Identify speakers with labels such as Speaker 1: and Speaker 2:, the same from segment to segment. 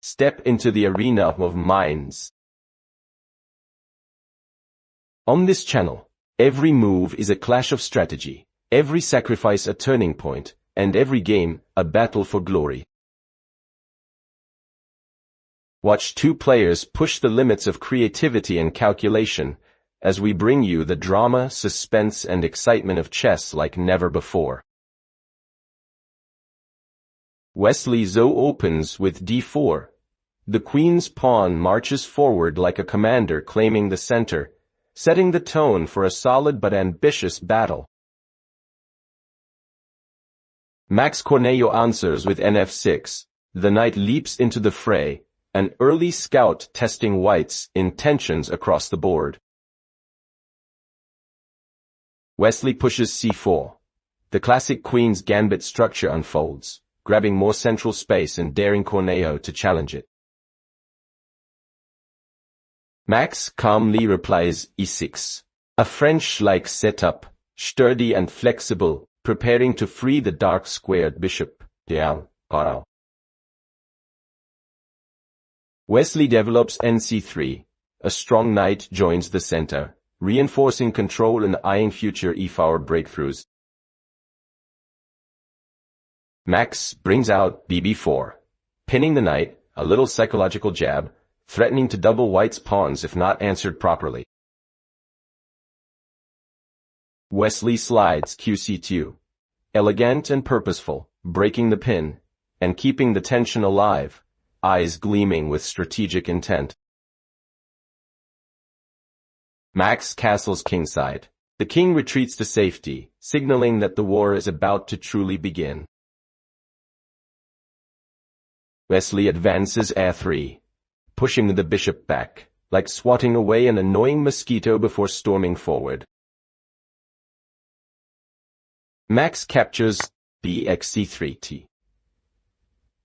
Speaker 1: Step into the arena of minds. On this channel, every move is a clash of strategy, every sacrifice a turning point, and every game a battle for glory. Watch two players push the limits of creativity and calculation, as we bring you the drama, suspense, and excitement of chess like never before. Wesley So opens with d4. The queen's pawn marches forward like a commander claiming the center, setting the tone for a solid but ambitious battle. Max Cornejo answers with nf6. The knight leaps into the fray, an early scout testing white's intentions across the board. Wesley pushes c4. The classic queen's gambit structure unfolds, grabbing more central space and daring Cornejo to challenge it. Max calmly replies e6. A French-like setup, sturdy and flexible, preparing to free the dark-squared bishop, iyong. Wesley develops nc3. A strong knight joins the center, reinforcing control and eyeing future e4 breakthroughs. Max brings out bb4, pinning the knight, a little psychological jab, threatening to double white's pawns if not answered properly. Wesley slides qc2, elegant and purposeful, breaking the pin, and keeping the tension alive, eyes gleaming with strategic intent. Max castles kingside. The king retreats to safety, signaling that the war is about to truly begin. Wesley advances a3, pushing the bishop back, like swatting away an annoying mosquito before storming forward. Max captures bxc3t.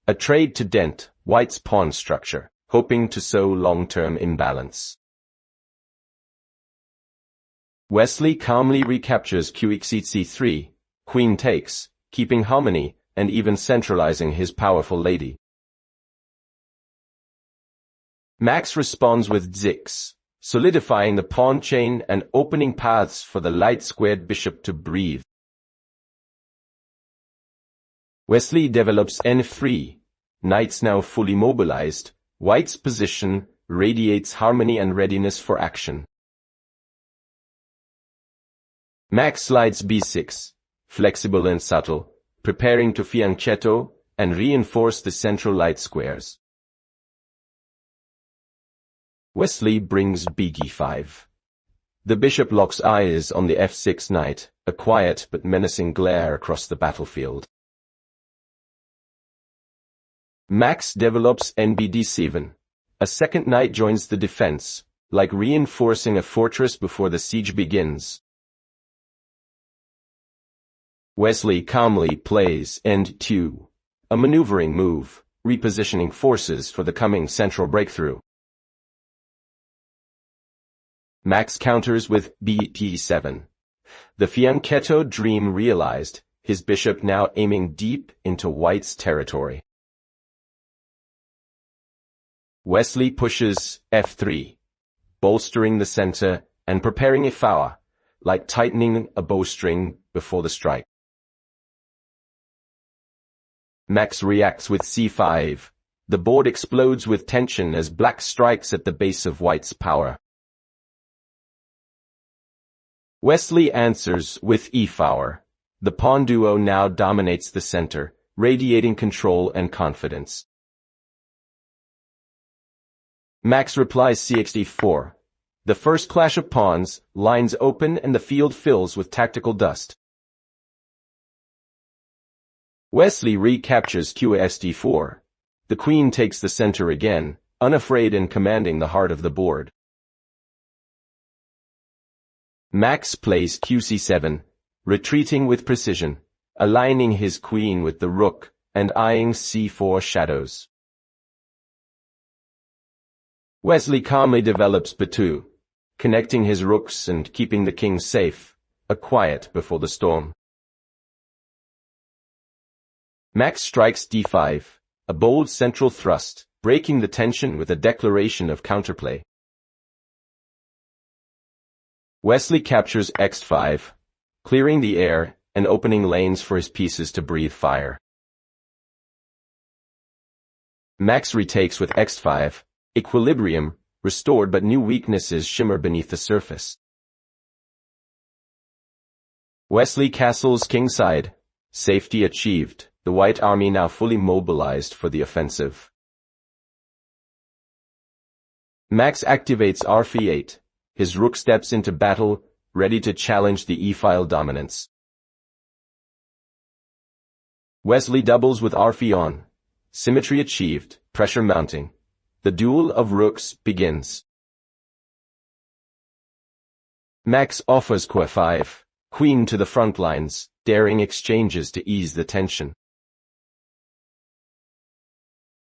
Speaker 1: A trade to dent white's pawn structure, hoping to sow long-term imbalance. Wesley calmly recaptures qxc3, queen takes, keeping harmony and even centralizing his powerful lady. Max responds with d6, solidifying the pawn chain and opening paths for the light-squared bishop to breathe. Wesley develops n3. Knights now fully mobilized, white's position radiates harmony and readiness for action. Max slides b6, flexible and subtle, preparing to fianchetto and reinforce the central light squares. Wesley brings bg5. The bishop locks eyes on the f6 knight, a quiet but menacing glare across the battlefield. Max develops nbd7. A second knight joins the defense, like reinforcing a fortress before the siege begins. Wesley calmly plays end2, a maneuvering move, repositioning forces for the coming central breakthrough. Max counters with bd7. The fianchetto dream realized, his bishop now aiming deep into white's territory. Wesley pushes f3, bolstering the center and preparing iyong, like tightening a bowstring before the strike. Max reacts with c5. The board explodes with tension as black strikes at the base of white's power. Wesley answers with iyong. The pawn duo now dominates the center, radiating control and confidence. Max replies cxd4. The first clash of pawns, lines open and the field fills with tactical dust. Wesley recaptures qsd4. The queen takes the center again, unafraid and commanding the heart of the board. Max plays qc7, retreating with precision, aligning his queen with the rook and eyeing c4 shadows. Wesley calmly develops b2, connecting his rooks and keeping the king safe, a quiet before the storm. Max strikes d5, a bold central thrust, breaking the tension with a declaration of counterplay. Wesley captures x5, clearing the air and opening lanes for his pieces to breathe fire. Max retakes with x5, equilibrium restored, but new weaknesses shimmer beneath the surface. Wesley castles kingside, safety achieved, the White Army now fully mobilized for the offensive. Max activates rf8, his rook steps into battle, ready to challenge the e-file dominance. Wesley doubles with rf1, symmetry achieved, pressure mounting. The duel of rooks begins. Max offers q5, queen to the front lines, daring exchanges to ease the tension.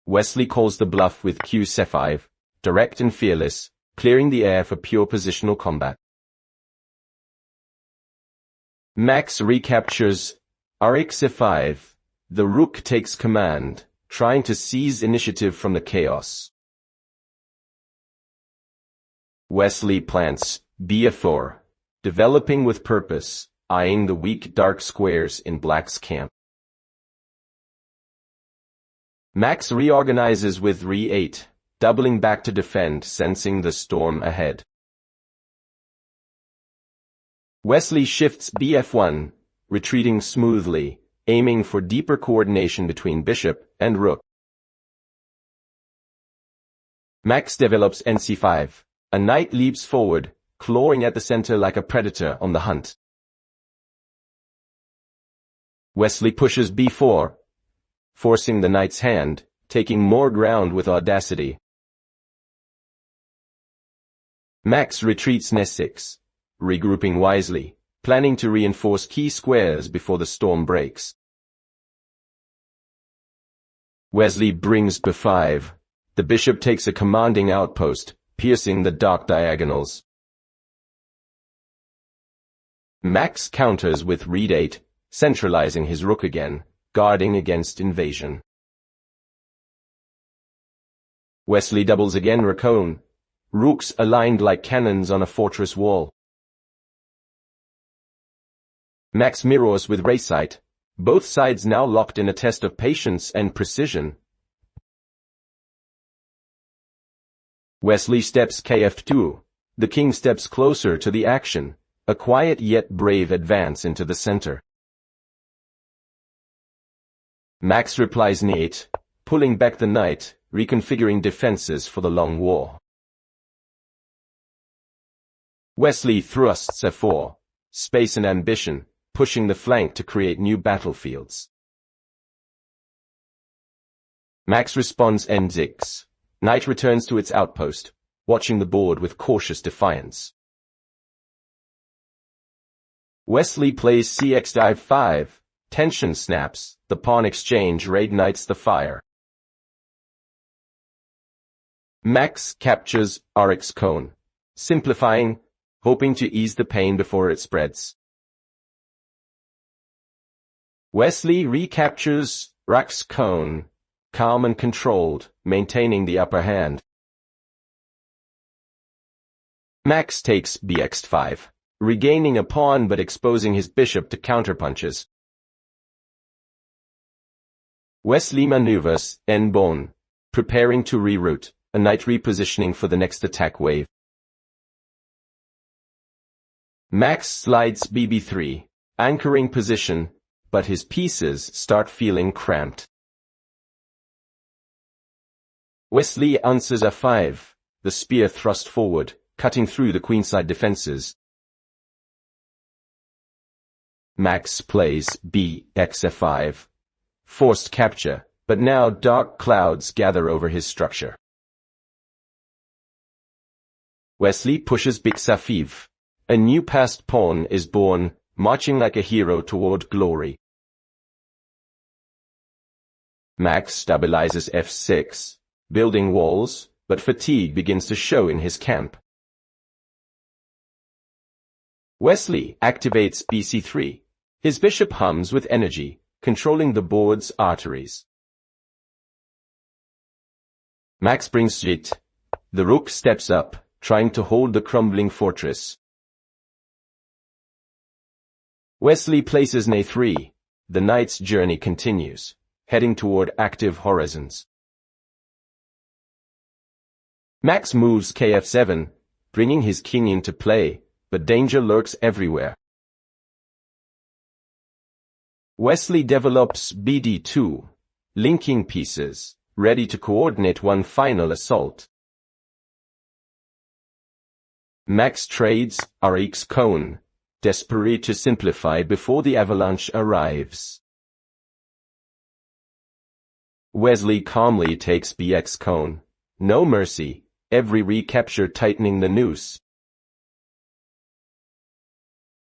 Speaker 1: Wesley calls the bluff with q5, direct and fearless, clearing the air for pure positional combat. Max recaptures rx5. The rook takes command, trying to seize initiative from the chaos. Wesley plants bf4, developing with purpose, eyeing the weak dark squares in black's camp. Max reorganizes with re8, doubling back to defend, sensing the storm ahead. Wesley shifts bf1, retreating smoothly, aiming for deeper coordination between bishop and rook. Max develops nc5. A knight leaps forward, clawing at the center like a predator on the hunt. Wesley pushes b4, forcing the knight's hand, taking more ground with audacity. Max retreats n6, regrouping wisely, planning to reinforce key squares before the storm breaks. Wesley brings b5. The bishop takes a commanding outpost, piercing the dark diagonals. Max counters with re8, centralizing his rook again, guarding against invasion. Wesley doubles again Racone, rooks aligned like cannons on a fortress wall. Max mirrors with Racite, both sides now locked in a test of patience and precision. Wesley steps kf2. The king steps closer to the action, a quiet yet brave advance into the center. Max replies n8, pulling back the knight, reconfiguring defenses for the long war. Wesley thrusts f4, space and ambition, pushing the flank to create new battlefields. Max responds n6. Knight returns to its outpost, watching the board with cautious defiance. Wesley plays cx5. Tension snaps, the pawn exchange reignites the fire. Max captures rx cone, simplifying, hoping to ease the pain before it spreads. Wesley recaptures rx cone, calm and controlled, maintaining the upper hand. Max takes bx5, regaining a pawn but exposing his bishop to counterpunches. Wesley maneuvers n-bone, preparing to reroute, a knight repositioning for the next attack wave. Max slides bb3, anchoring position, but his pieces start feeling cramped. Wesley answers f5, the spear thrust forward, cutting through the queenside defenses. Max plays bxf5, forced capture, but now dark clouds gather over his structure. Wesley pushes bxf5. A new passed pawn is born, marching like a hero toward glory. Max stabilizes f6, building walls, but fatigue begins to show in his camp. Wesley activates bc3. His bishop hums with energy, controlling the board's arteries. Max brings it. The rook steps up, trying to hold the crumbling fortress. Wesley places a3. The knight's journey continues, heading toward active horizons. Max moves kf7, bringing his king into play, but danger lurks everywhere. Wesley develops bd2, linking pieces, ready to coordinate one final assault. Max trades rx cone, desperate to simplify before the avalanche arrives. Wesley calmly takes bx cone. No mercy, every recapture tightening the noose.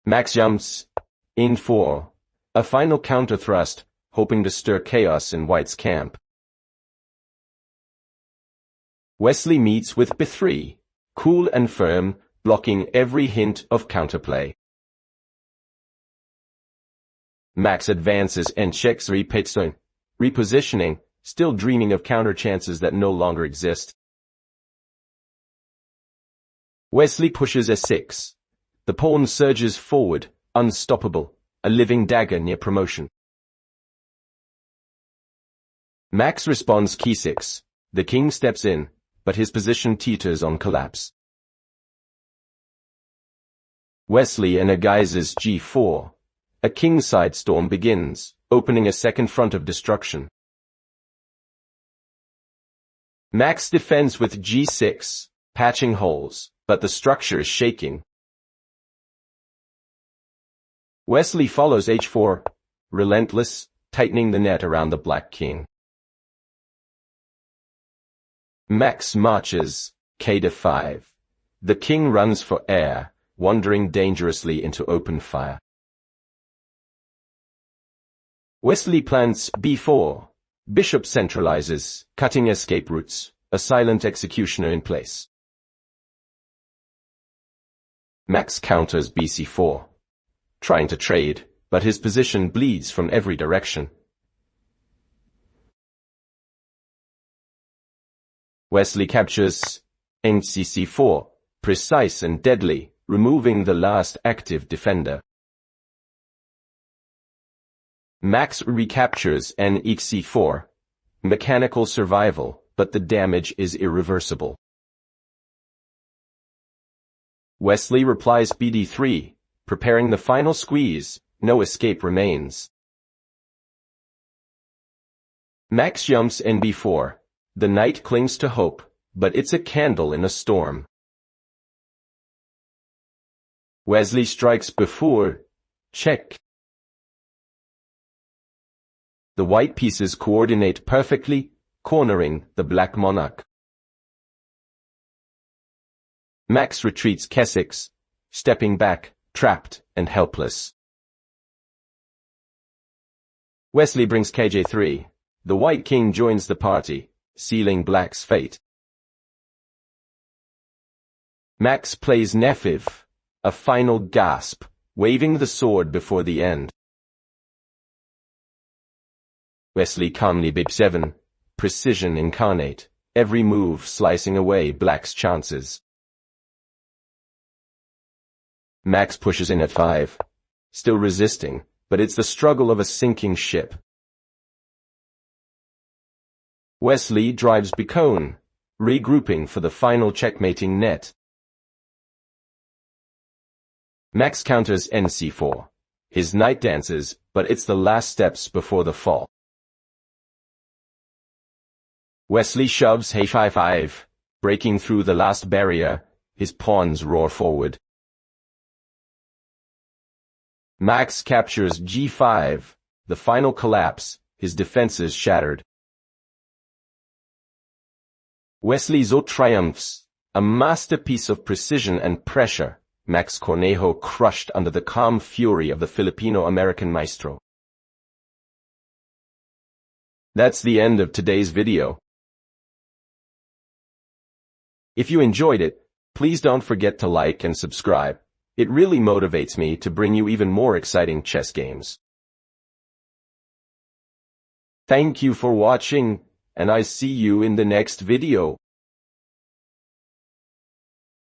Speaker 1: Max jumps in 4, a final counter-thrust, hoping to stir chaos in White's camp. Wesley meets with b3, cool and firm, blocking every hint of counterplay. Max advances and checks repositioning, still dreaming of counter chances that no longer exist. Wesley pushes a6. The pawn surges forward, unstoppable, a living dagger near promotion. Max responds k6. The king steps in, but his position teeters on collapse. Wesley energizes g4. A kingside storm begins, opening a second front of destruction. Max defends with g6, patching holes, but the structure is shaking. Wesley follows h4, relentless, tightening the net around the black king. Max marches k5. The king runs for air, wandering dangerously into open fire. Wesley plants b4. Bishop centralizes, cutting escape routes, a silent executioner in place. Max counters bc4, trying to trade, but his position bleeds from every direction. Wesley captures ncc4, precise and deadly, removing the last active defender. Max recaptures nxc4, mechanical survival, but the damage is irreversible. Wesley replies bd3, preparing the final squeeze, no escape remains. Max jumps nb4. The knight clings to hope, but it's a candle in a storm. Wesley strikes b4, check. The white pieces coordinate perfectly, cornering the black monarch. Max retreats k6, stepping back, trapped and helpless. Wesley brings kj3. The white king joins the party, sealing black's fate. Max plays nefiv, a final gasp, waving the sword before the end. Wesley calmly b7, precision incarnate, every move slicing away black's chances. Max pushes in at 5, still resisting, but it's the struggle of a sinking ship. Wesley drives bcone, regrouping for the final checkmating net. Max counters nc4. His knight dances, but it's the last steps before the fall. Wesley shoves h5, breaking through the last barrier, his pawns roar forward. Max captures g5, the final collapse, his defenses shattered. Wesley So triumphs, a masterpiece of precision and pressure, Max Cornejo crushed under the calm fury of the Filipino-American maestro. That's the end of today's video. If you enjoyed it, please don't forget to like and subscribe. It really motivates me to bring you even more exciting chess games. Thank you for watching. and I see you in the next video.